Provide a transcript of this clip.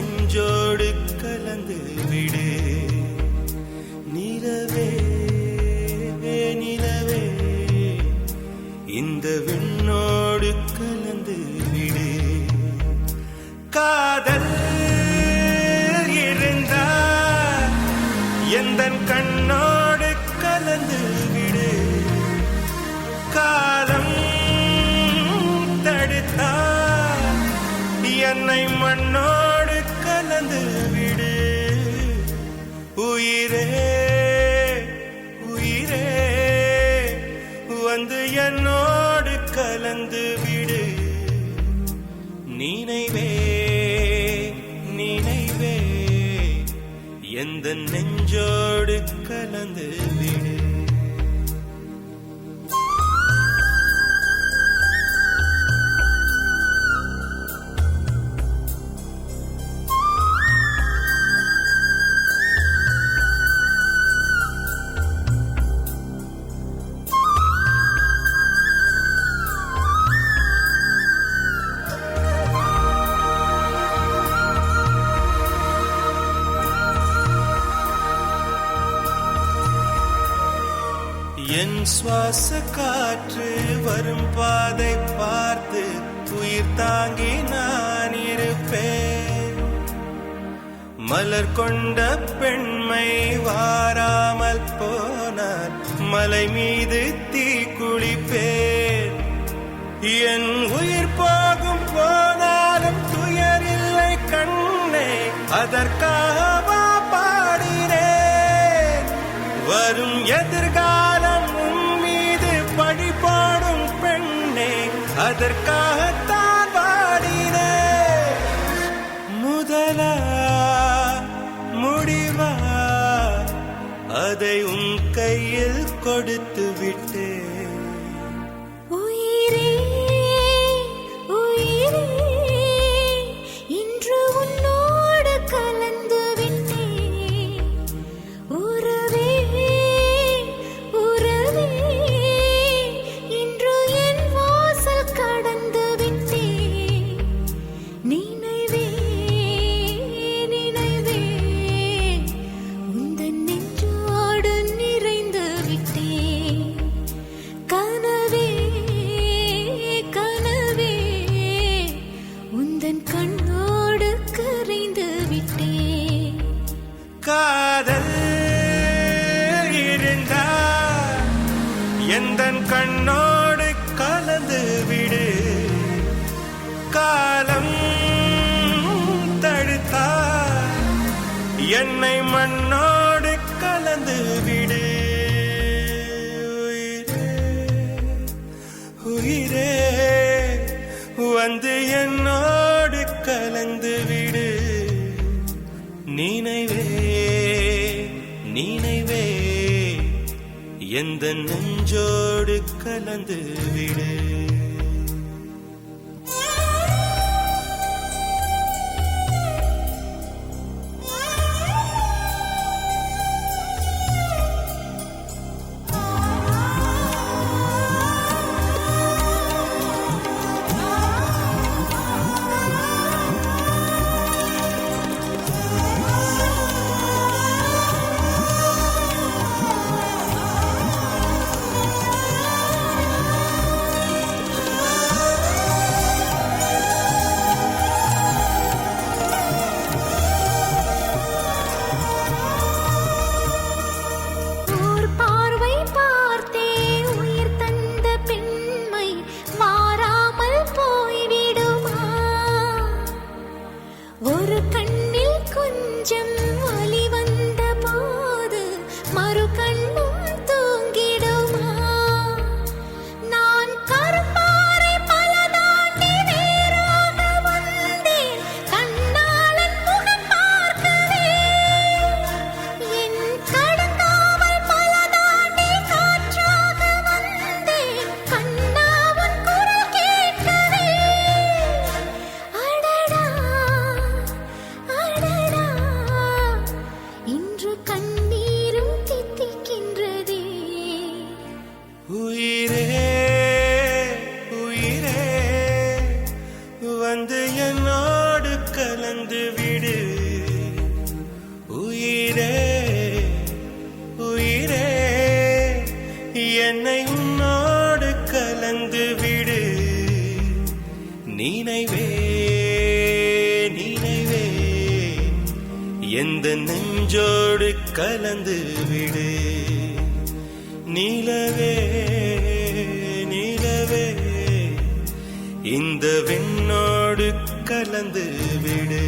நெஞ்சோடு கலந்து விடு. நிலவே நிலவே இந்த விண்ணோடு கலந்து விடு. காதல் இருந்தால் எந்தன் கண்ணோடு கலந்து விடு. காலம் தடுத்தால் என்னை மண்ணோடு கலந்து விடு. உயிரே உயிரே வந்து என்னோடு கலந்து விடு. நினைவே நினைவே எந்த நெஞ்சோடு கலந்து விடு. என் சுவாச காற்று வரும் பாதை பார்த்து உயிர் தாங்கி நான் இருப்பேன். மலர் கொண்ட பெண்மை வாராமல் போனார் மலை மீது தீ குளிப்பேன். என் உயிர் போகும் போனாலும் துயரில்லை கண்ணே, அதற்காக பாடினேன். வரும் எதிர்காலம் உன் மீது பழி போடும் பெண்ணே, அதற்காகத்தான் பாடினேன். முதலா முடிவா அதை உன் கையில் கொடுத்து விட்டேன். காதல் இருந்தால் எந்தன் கண்ணோடு கலந்து விடு. காலம் தடுத்தால் என்னை மண்ணோடு கலந்து விடு. உயிரே வந்து என்னோடு கலந்து விடு. நினைவே நினைவே எந்த நெஞ்சோடு கலந்து விடு. ஒரு கண்ணில் கொஞ்சம் ஒளி வந்த போது மறு கண்ணும் தூங்கிடுமா? நான் கருப்பாறை பல தாண்டி வேறாக வந்தேன், கண்ணாளன் முகம் பார்க்கவே. என் கடுங்காவல் பல தாண்டி காற்றாக வந்தேன், கண்ணாவன் குரல் கேட்கவே. அடடா அடடா எந்த நெஞ்சோடு கலந்து விடு. நிலவே நிலவே இந்த விண்ணோடு கலந்து விடு.